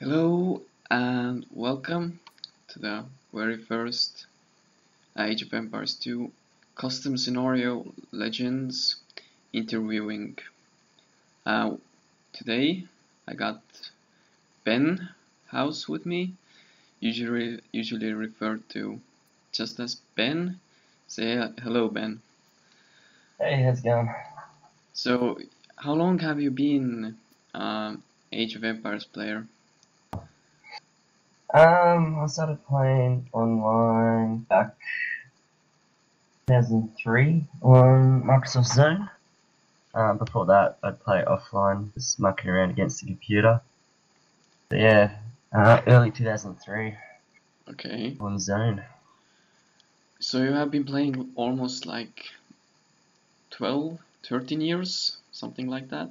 Hello and welcome to the very first Age of Empires 2 Custom Scenario Legends interviewing. Today I got Benhouse with me, usually referred to just as Ben. Say hello, Ben. Hey, how's it going? So, how long have you been Age of Empires player? I started playing online back 2003 on Microsoft Zone. Before that, I'd play offline, just mucking around against the computer. But yeah, early 2003 Okay. on Zone. So you have been playing almost like 12, 13 years, something like that.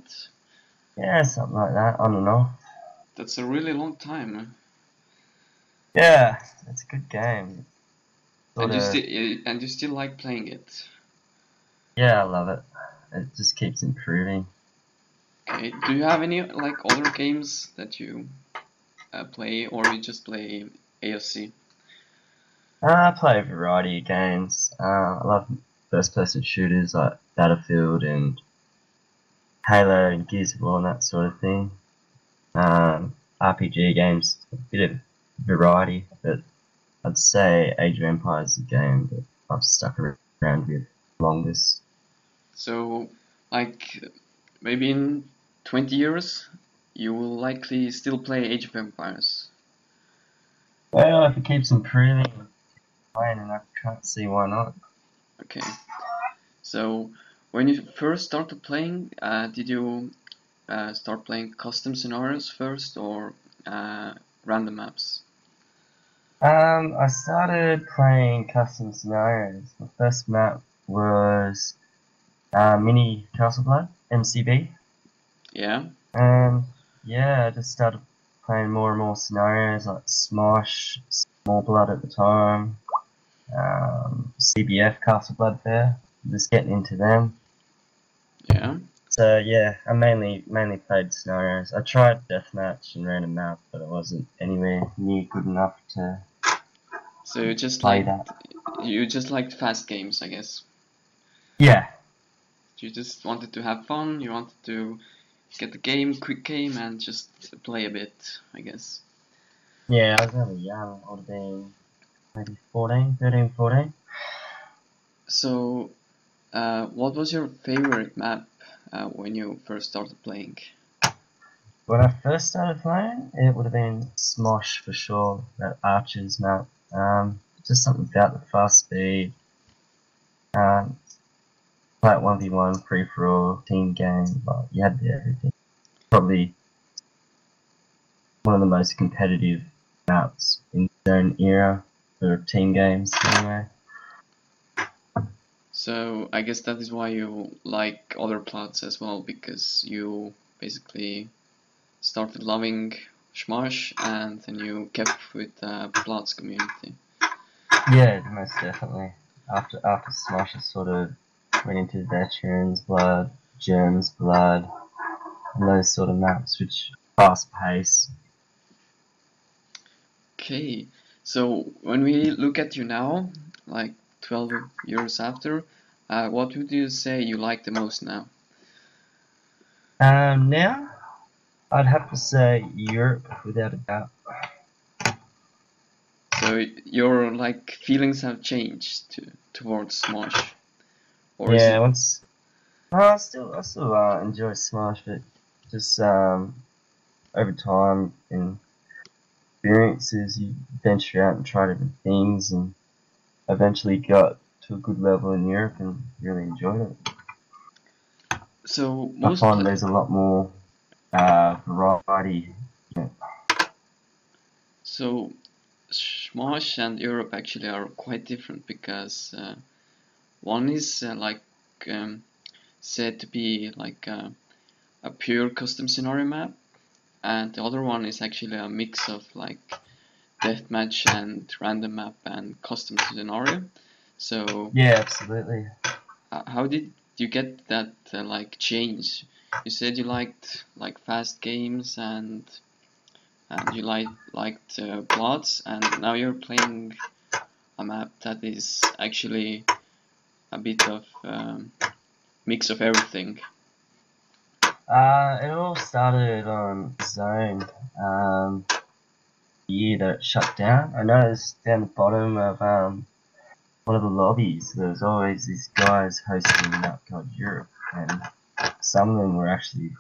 Yeah, something like that, on and off. That's a really long time. Yeah, it's a good game. And Sorta, you still like playing it. yeah, I love it. It just keeps improving. Okay, do you have any like other games that you play, or you just play AoC? I play a variety of games. I love first-person shooters like Battlefield and Halo and Gears of War and that sort of thing. RPG games, a bit of variety, but I'd say Age of Empires is a game that I've stuck around with longest. So, like maybe in 20 years, you will likely still play Age of Empires. Well, if it keeps improving and playing, and I can't see why not. Okay, so when you first started playing, did you start playing custom scenarios first or random maps? I started playing custom scenarios. The first map was Mini Castle Blood, MCB. Yeah. And yeah, I just started playing more and more scenarios like Smosh, Small Blood at the time, CBF, Castle Blood there. Just getting into them. Yeah. So yeah, I mainly played scenarios. I tried deathmatch and random map, but it wasn't anywhere near good enough to So play that. you just liked fast games, I guess. Yeah, You just wanted to have fun. You wanted to get the game, quick game, and just play a bit, I guess. yeah, I was really young. I would have been maybe 14, 13, 14. So, what was your favorite map when you first started playing? When I first started playing, it would have been Smosh for sure, that Archers map. Just something about the fast speed. Um, like 1v1, free for all, team game, but you had everything. Probably one of the most competitive maps in their own era for team games, anyway. So, I guess that is why you like other plots as well, because you basically started loving Smash and then you kept with the plots community. Yeah, most definitely. After Smosh, I sort of went into Veterans Blood, Germs Blood, and those sort of maps, which fast pace. Okay, so when we look at you now, like 12 years after, what would you say you like the most now? Now, I'd have to say Europe without a doubt. So your like feelings have changed towards Smosh, or is Yeah, it? once I still enjoy Smash, but just over time and experiences, you venture out and try different things, and eventually got to a good level in Europe and really enjoyed it. So I most find pla there's a lot more variety. Yeah. so Smosh and Europe actually are quite different because one is um, said to be like a pure custom scenario map, and the other one is actually a mix of like deathmatch and random map and custom scenario. So Yeah, absolutely. how did you get that like change? You said you liked like fast games and and you liked Bloods, and now you're playing a map that is actually a bit of mix of everything. It all started on Zone, the year that it shut down. I noticed down the bottom of one of the lobbies, there was always these guys hosting Map God Europe, and some of them were actually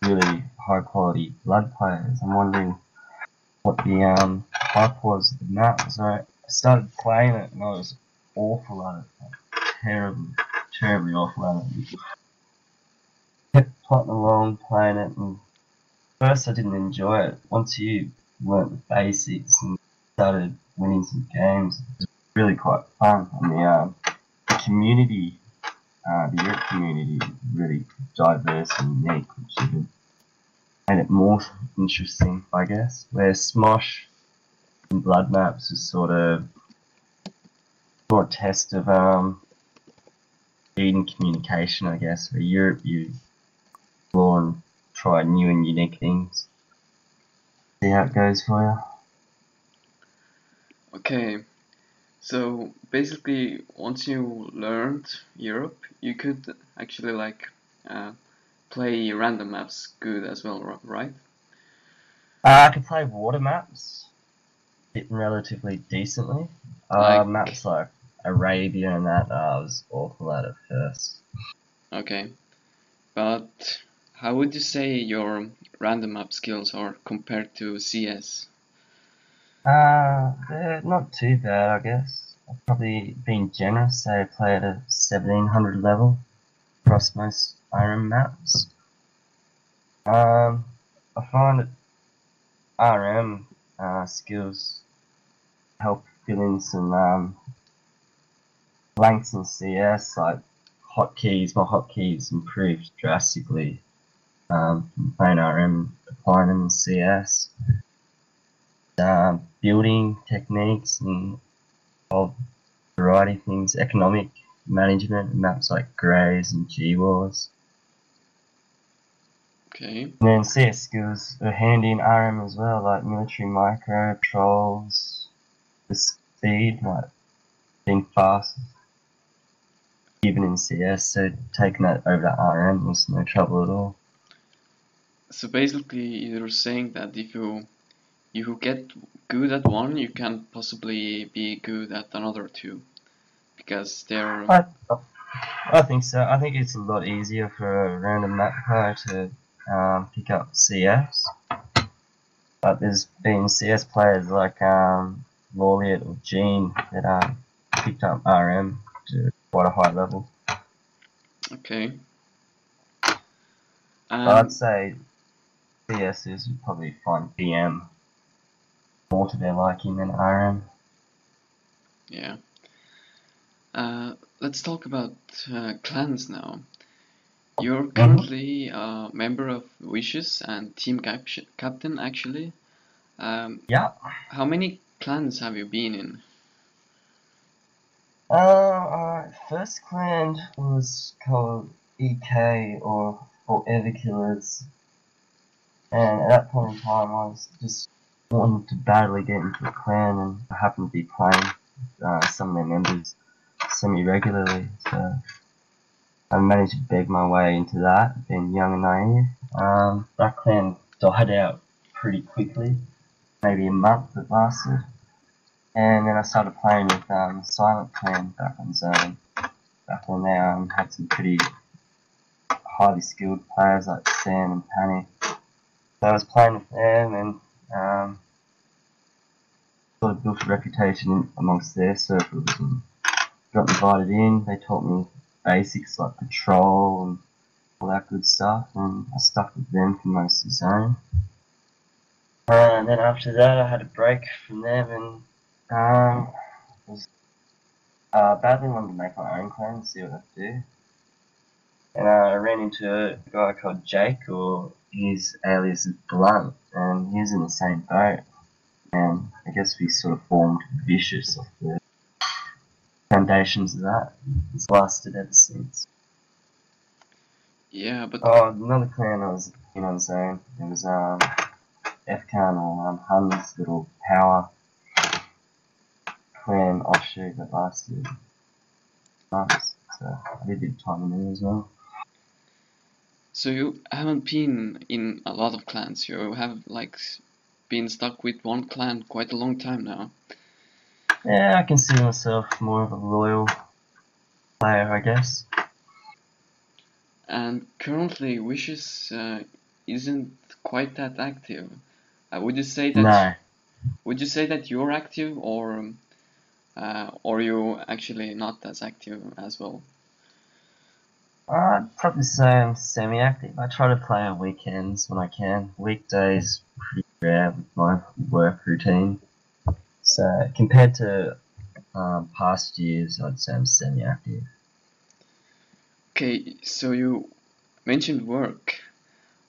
really high quality Blood players. I'm wondering what the hype was of the map. So I started playing it and I was awful at it, like, terribly awful at it. Kept plotting along, playing it, and first I didn't enjoy it. Once you learnt the basics and started winning some games, it was really quite fun. And the community, the Europe community, is really diverse and unique, which even made it more interesting, I guess. Where Smosh and Blood Maps is sort of more a test of speed and communication, I guess. Where Europe, you explore and try new and unique things. See how it goes for you. Okay, so basically, once you learned Europe, you could actually like play random maps good as well, right? I can play water maps relatively decently. Maps like Arabia and that, I was awful at it first. Okay, but how would you say your random map skills are compared to CS? They're not too bad, I guess. I've probably been generous, say I play at a 1700 level across most RM maps. I find that RM skills help fill in some blanks in CS, like hotkeys. My hotkeys improved drastically from playing RM, applying them in CS. Building techniques and a variety of things, economic management, maps like Greys and G-Wars. Okay. And then CS skills are handy in RM as well, like military micro, trolls, the speed, like being fast, even in CS, so taking that over to RM was no trouble at all. So basically, you're saying that if you get good at one, you can possibly be good at another too, because they're. I think so. I think it's a lot easier for a random map player to pick up CS. But there's been CS players like Laureate or Gene that picked up RM to quite a high level. Okay. I'd say CSs would probably find PM more to their liking than RM. Yeah. Let's talk about clans now. You're currently a member of Wishes and team captain, actually. Yeah. How many clans have you been in? First clan was called EK or Forever Killers, and at that point in time I was just wanting to badly get into a clan, and I happened to be playing some of their members semi-regularly, so I managed to beg my way into that, being young and naive. That clan died out pretty quickly, maybe a month it lasted. And then I started playing with Silent Clan back on Zone. Back when they had some pretty highly skilled players like Sam and Panic. So I was playing with them and sort of built a reputation amongst their circles and got invited in. They taught me basics like patrol and all that good stuff, and I stuck with them for most of the Zone. And then after that I had a break from them and badly wanted to make my own clan and see what I could do. And I ran into a guy called Jake, or his alias is Blunt, and he was in the same boat. And I guess we sort of formed Vicious off the foundations of that. It's lasted ever since. Yeah, but Another clan I was in on Zone. It was FCAN or Hun's little power clan offshoot that lasted months. So I did a bit of time in there as well. So you haven't been in a lot of clans. You have like been stuck with one clan quite a long time now. Yeah, I consider myself more of a loyal player, I guess. And currently, Wishes isn't quite that active. Would you say that? No. Would you say that you're active, or you actually not as active as well? I'd probably say I'm semi-active. I try to play on weekends when I can. Weekdays pretty rare with my work routine. So compared to past years, I'd say I'm semi-active. Okay, so you mentioned work.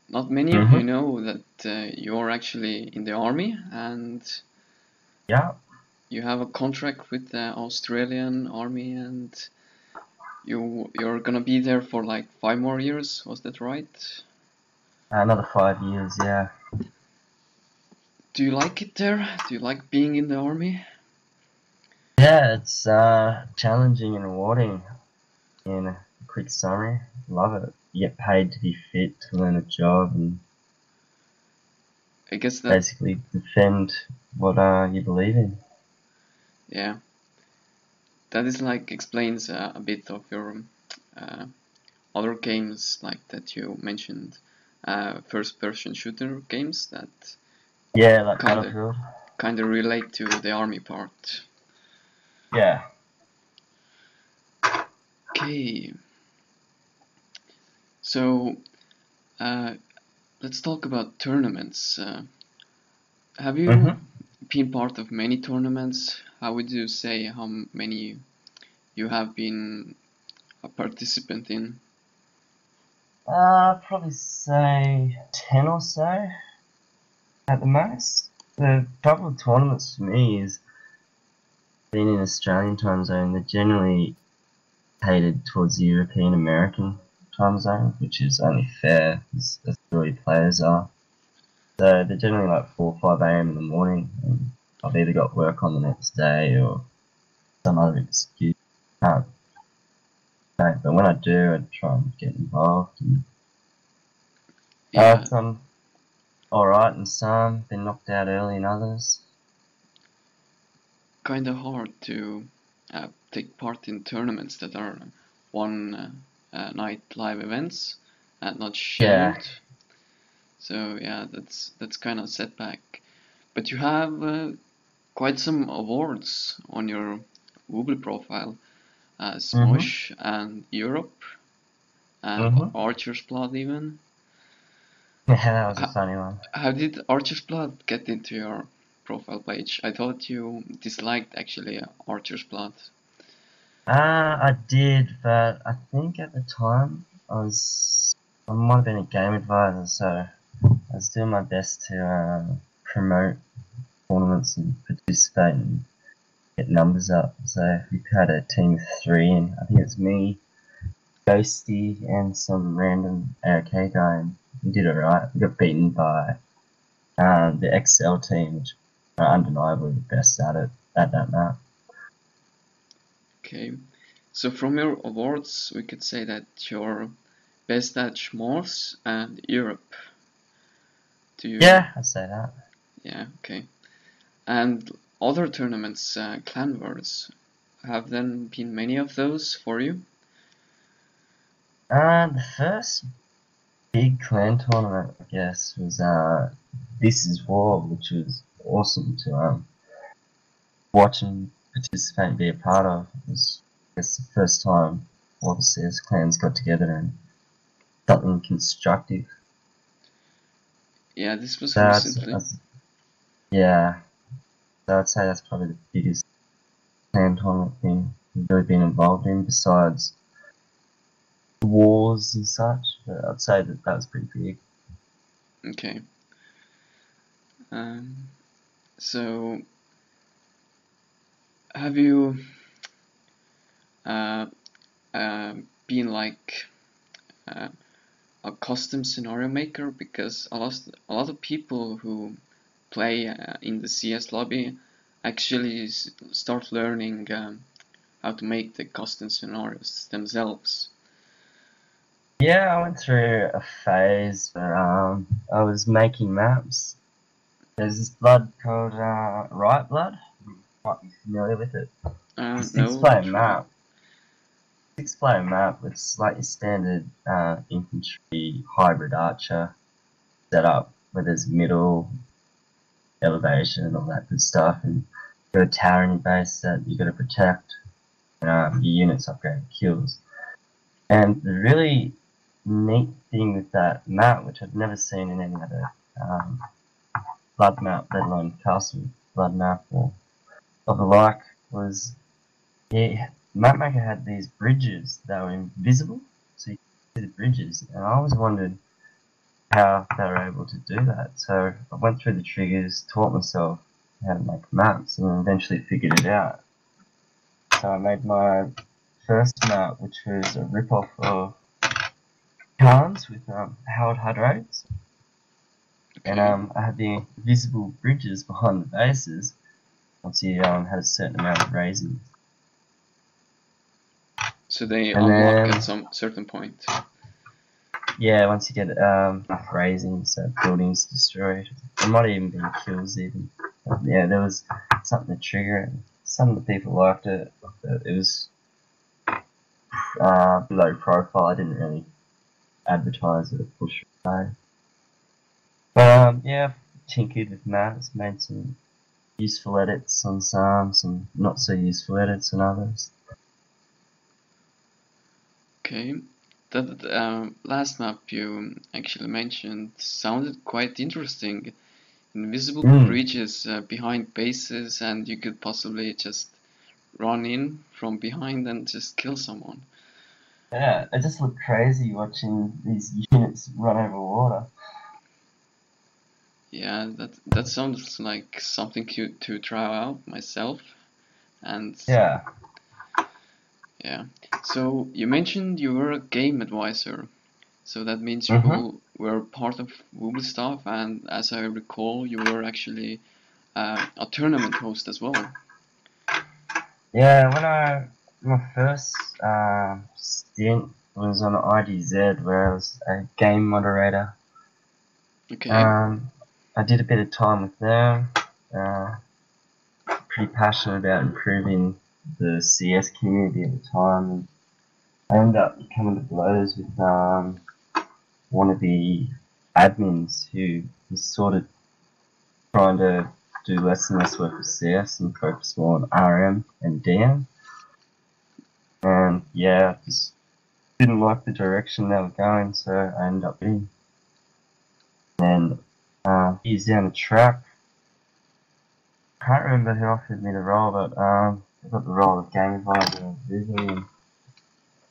Not many of you Mm-hmm. know that you're actually in the army and Yeah. you have a contract with the Australian army and you're gonna be there for like 5 more years. Was that right? Another 5 years, yeah. Do you like it there? Do you like being in the army? Yeah, it's challenging and rewarding in a quick summary. Love it. You get paid to be fit, to learn a job, and I guess that, basically defend what you believe in. yeah, that is like explains a bit of your uh, other games like that you mentioned, first-person shooter games that Yeah, like kind of Battlefield. relate to the army part. Yeah. Okay, so uh, let's talk about tournaments. Have you Mm-hmm. been part of many tournaments? How would you say how many you have been a participant in? Probably say 10 or so at the most. The trouble with tournaments for me is being in Australian time zone, they're generally catered towards the European American time zone, which is only fair as Australia players are. So they're generally like 4 or 5 a.m. in the morning, and I've either got work on the next day or some other excuse. Can't go. But when I do, I try and get involved. And, Yeah, some alright in some, been knocked out early in others. kind of hard to take part in tournaments that are one night live events and not Yeah. scheduled. So yeah, that's kind of setback. But you have quite some awards on your Google profile, Mm-hmm. Smosh and Europe, Mm-hmm. Archer's Blood even. Yeah, that was a How, funny one. how did Archer's Blood get into your profile page? I thought you disliked actually Archer's Blood. I did, but I think at the time I might have been a game advisor, so I was doing my best to promote tournaments and participate and get numbers up. So we had a team of 3, and I think it was me, Ghosty, and some random AoK guy, and we did alright. We got beaten by the XL team, which are undeniably the best at it at that map. Okay, so from your awards, we could say that you're best at Schmoes and Europe. Do you? Yeah, I'd say that. Yeah, okay. And other tournaments, Clan Wars, have then been many of those for you? The first big clan tournament, I guess, was This Is War, which was awesome to watch and participate and be a part of. It was, I guess, the first time all the CS clans got together and something constructive. Yeah, this was That's, recently. that's yeah. So I'd say that's probably the biggest clan tournament thing we've really been involved in, besides wars and such. But I'd say that was pretty big. Okay. Um, so, have you uh, been like uh, a custom scenario maker? Because a lot of people who play in the CS lobby actually start learning how to make the custom scenarios themselves? Yeah, I went through a phase where I was making maps. There's this blood called Right Blood. You might be familiar with it. It's a No, six-player not really. map. Six-player map with like your standard infantry hybrid archer setup, where there's middle elevation and all that good stuff, and you've got a tower in your base that you got to protect. Your units upgrade kills. And the really neat thing with that map, which I've never seen in any other blood map, let alone castle blood map or of the like, was Mapmaker had these bridges that were invisible, so you could see the bridges, and I always wondered how they were able to do that. So I went through the triggers, taught myself how to make maps, and then eventually figured it out. So I made my first map, which was a rip-off of Khans with Howard Hydrates. Okay. And I had the visible bridges behind the bases once you had a certain amount of raising. So they And unlock then, at some certain point. yeah, once you get enough raising, so buildings destroyed. There might even be kills even. But yeah, there was something to trigger it. Some of the people liked it, but it was below profile. I didn't really advertise it or push it away. But yeah, tinkered with maps, made some useful edits on some not so useful edits on others. Okay. That last map you actually mentioned sounded quite interesting. Invisible bridges behind bases, and you could possibly just run in from behind and just kill someone. Yeah, it just looked crazy watching these units run over water. Yeah, that sounds like something cute to try out myself. And Yeah. yeah. So you mentioned you were a game advisor. So that means you were part of Google staff, and as I recall, you were actually a tournament host as well. Yeah, my first stint was on EyeZz, where I was a game moderator. Okay. I did a bit of time with them. Pretty passionate about improving the CS community at the time, and I ended up coming to blows with one of the admins who was sort of trying to do less and less work with CS and focus more on RM and DM. And yeah, just didn't like the direction they were going, so I ended up leaving. And years down the track, can't remember who offered me the role, but I got the role of game advisor visually, and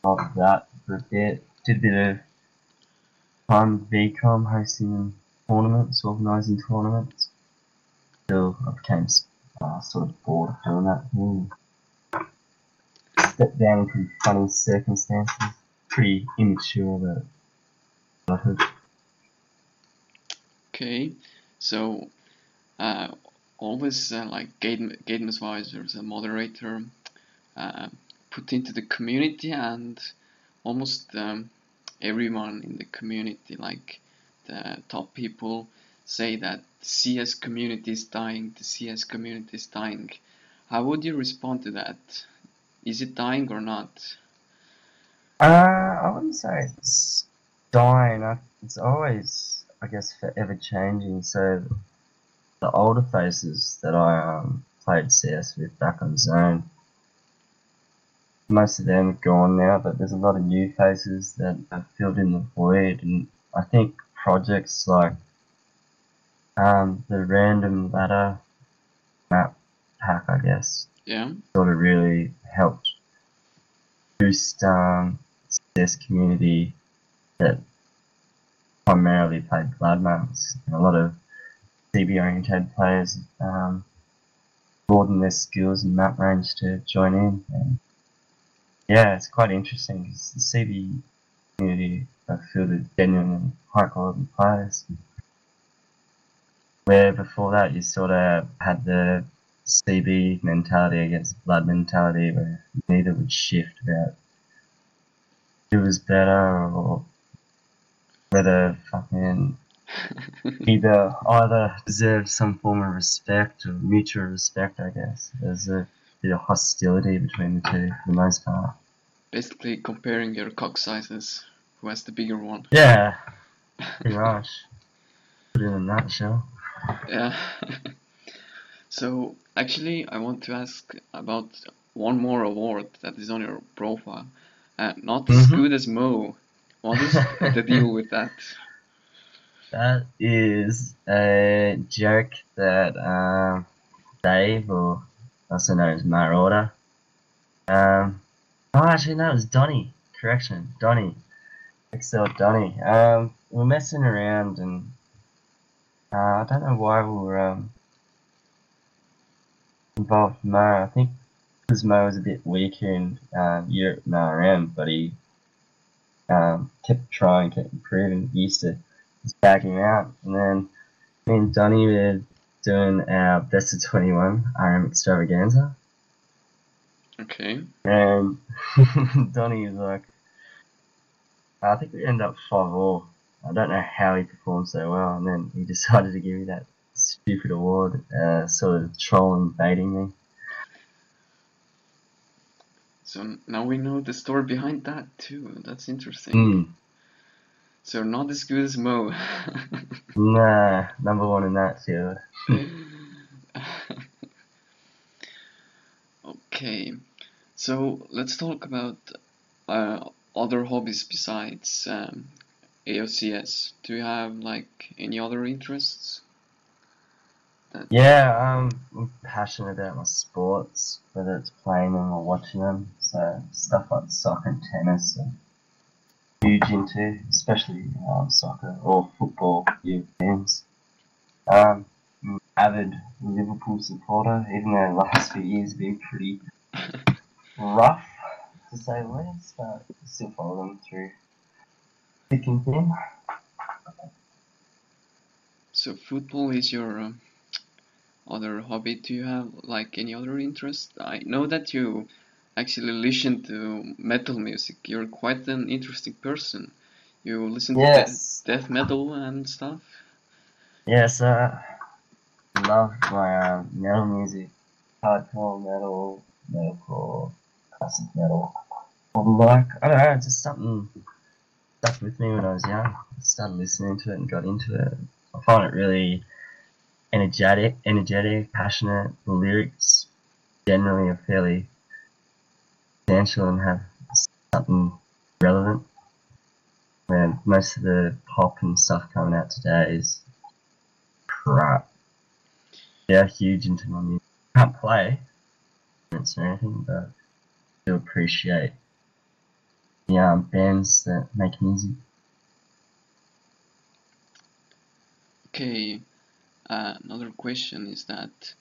after that for a bit, did a bit of time VCOM hosting tournaments, organising tournaments. Till I became sort of bored of doing that thing. Stepped down into funny circumstances. Pretty immature, but Okay. So always like game advisors, a moderator, put into the community, and almost everyone in the community, like the top people, say that the CS community is dying, the CS community is dying. How would you respond to that? Is it dying or not? I wouldn't say it's dying. It's always, I guess, forever changing. So the older faces that I played CS with back on Zone, most of them are gone now, but there's a lot of new faces that have filled in the void, and I think projects like the random ladder map pack, I guess, Yeah. sort of really helped boost CS community that primarily played blood maps. A lot of CB oriented players broaden their skills and map range to join in. And yeah, it's quite interesting because the CB community are filled with genuine and high quality players. Where before that you sort of had the CB mentality against blood mentality, where neither would shift about who was better or whether fucking either deserved some form of respect or mutual respect, I guess. There's a bit of hostility between the two for the most part. Basically comparing your cock sizes, who has the bigger one. Yeah, pretty much. Put it in a nutshell. Yeah. So actually, I want to ask about one more award that is on your profile. Not as good as Mo. What is the deal with that? That is a joke that Dave, or also known as Marauder, actually no, it was Donny. Correction, Donny. XL Donny. We were messing around and I don't know why we were involved with Mo. I think because Mo was a bit weaker in Europe and RM, but he kept trying, kept improving. He used to just bag him out. And then me and Donny were doing our best of 21 RM extravaganza. Okay. And Donny was like, I think we ended up 5-all. I don't know how he performed so well, and then he decided to give me that stupid award, sort of trolling, baiting me. So now we know the story behind that too. That's interesting. So not as good as Mo. Nah, number one in that field. Okay, so let's talk about other hobbies besides AoCs. Do you have like any other interests? Yeah, I'm passionate about my sports, whether it's playing them or watching them. So stuff like soccer and tennis, I'm huge into, especially soccer or football, games. I'm an avid Liverpool supporter, even though the last few years have been pretty rough, to say the least, but I still follow them through thick and thin. So football is your other hobby. Do you have like any other interest? I know that you actually listen to metal music. You're quite an interesting person. You listen to death metal and stuff. Yes, I love my metal music, hardcore metal, metalcore, classic metal. Like, I don't know, just something stuck with me when I was young. I started listening to it and got into it. I find it really energetic, passionate. The lyrics generally are fairly substantial and have something relevant. And most of the pop and stuff coming out today is crap. Yeah, huge into my music. Can't play or anything, but I do appreciate the bands that make music. Okay, another question is that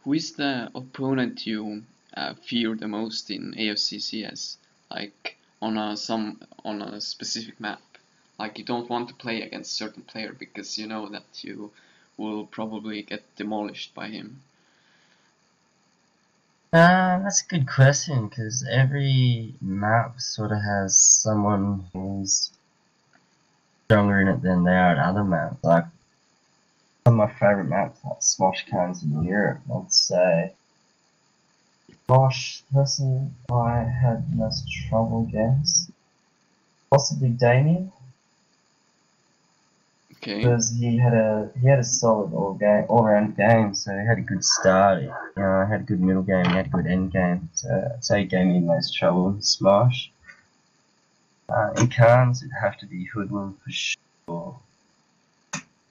who is the opponent you fear the most in AFCCS? Like on a specific map. Like you don't want to play against a certain player because you know that you will probably get demolished by him. That's a good question because every map sort of has someone who's stronger in it than they are at other maps. Like some of my favourite maps, like Smosh Cans in Europe, I'd say Smosh, personally, I had the most trouble against. Possibly Damien. Okay. Because he had a solid all round game, so he had a good start. He had a good middle game, he had a good end game. So he gave me the most trouble in Smash. In Carnes, it'd have to be Hoodlum for sure.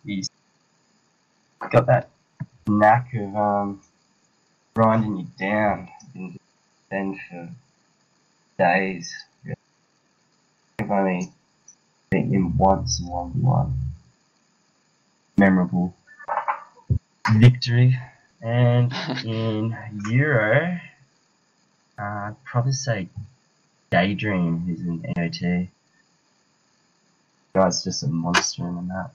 He's got that knack of grinding you down and then for days. I've only beaten him once in 1v1. Memorable victory. And in Euro, I'd probably say Daydream, who's in AOT. Guy's just a monster in the map.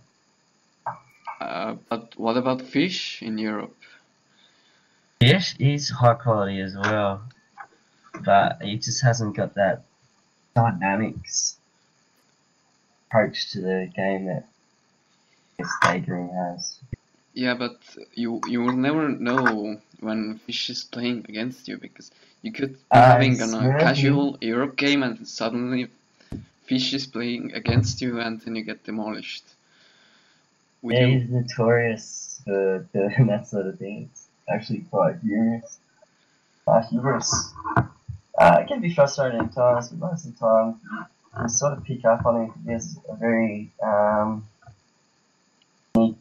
But what about fish in Europe? Fish is high quality as well, but it just hasn't got that dynamics approach to the game that Daydream has. Yeah, but you will never know when fish is playing against you, because you could be having a casual Europe game and suddenly fish is playing against you and then you get demolished. Yeah, he's notorious for doing that sort of thing. It's actually quite humorous. It can be frustrating at times, but most of the time you sort of pick up on it. There's a very unique,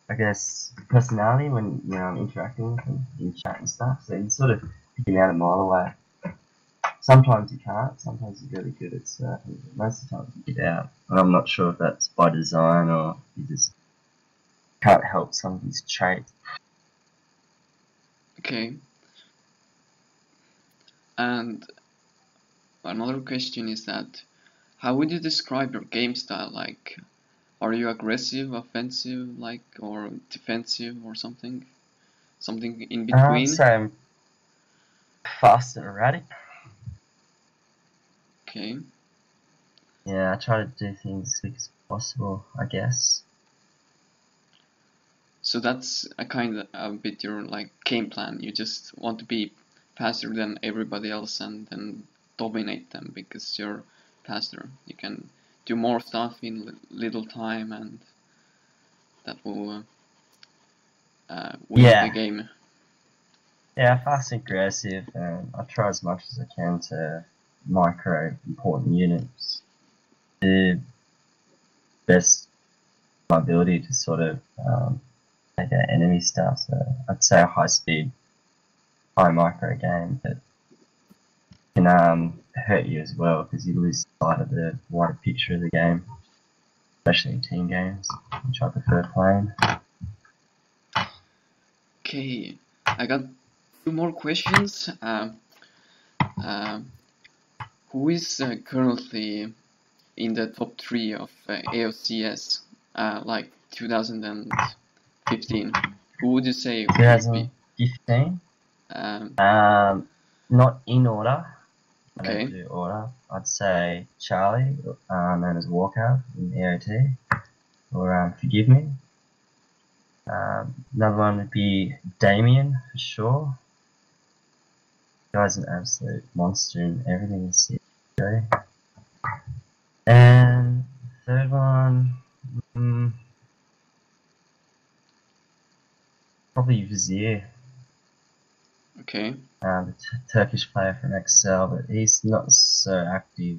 I guess, personality when I'm interacting with him in chat and stuff. So you sort of pick him out a mile away. Sometimes you can't. Sometimes you're really good at surfing. But most of the time you get out. And I'm not sure if that's by design or you just can't help some of his traits. Okay. And another question is that, how would you describe your game style? Like, are you aggressive, offensive, like, or defensive, or something? Something in between? So I'm fast and erratic. Okay. Yeah, I try to do things as quick as possible, I guess. So that's a bit your like game plan. You just want to be faster than everybody else and then dominate them because you're faster. You can do more stuff in little time, and that will win the game. Yeah, fast and aggressive, and I try as much as I can to micro important units. The best my ability to sort of take out enemy stuff. So I'd say a high speed, high micro game that can hurt you as well because you lose sight of the wider picture of the game, especially in team games, which I prefer playing. Okay, I got 2 more questions. Who is currently in the top 3 of AoCs, like 2015? Who would you say would be? 2015? Not in order. I don't do order. I'd say Charlie, known as Walker in AOT, or Forgive Me. Another one would be Damien, for sure. The guy's an absolute monster in everything he's doing. And the third one, probably Vizier. Okay. The Turkish player from Excel, but he's not so active.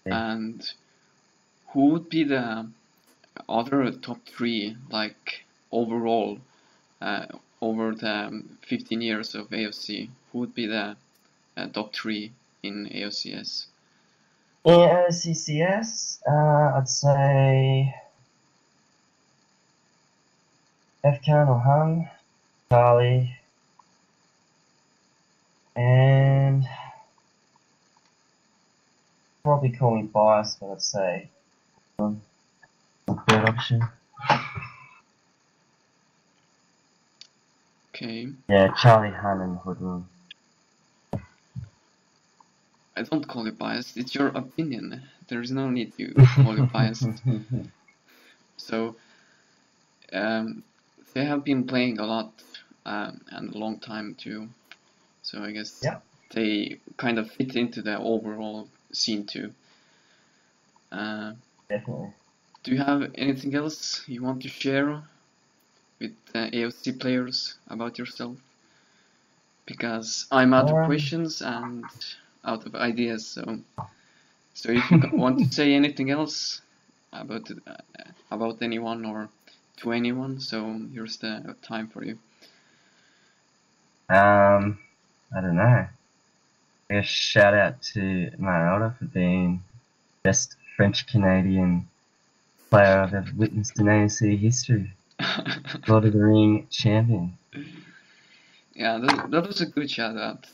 And who would be the other top 3, like overall, over the 15 years of AoC? Who would be the top 3 in AoCs? In AoCCS, I'd say Efkan or Hung, Charlie, and probably call me biased, but I'd say third option. Okay. Yeah, Charlie, Han, and Hoodlum. I don't call you biased, it's your opinion. There's no need to call you biased. So, they have been playing a lot and a long time too. So I guess they kind of fit into the overall scene too. Definitely. Do you have anything else you want to share with AoC players about yourself? Because I'm out of questions and out of ideas, so if you want to say anything else about anyone or to anyone, so here's the time for you. I don't know. I guess shout out to Marilda for being best French Canadian player I've ever witnessed in AoC history. Lord of the Ring champion. Yeah, that was a good shout out.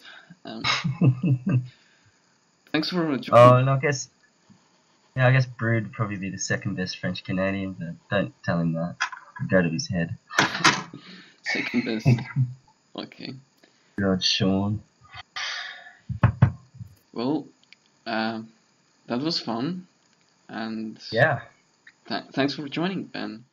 Thanks for joining. Oh, and I guess Yeah, I guess Brood would probably be the second best French Canadian, but don't tell him that. It'll go to his head. Second best. Okay. Good old Sean. Well, that was fun, and Yeah. thanks for joining, Ben.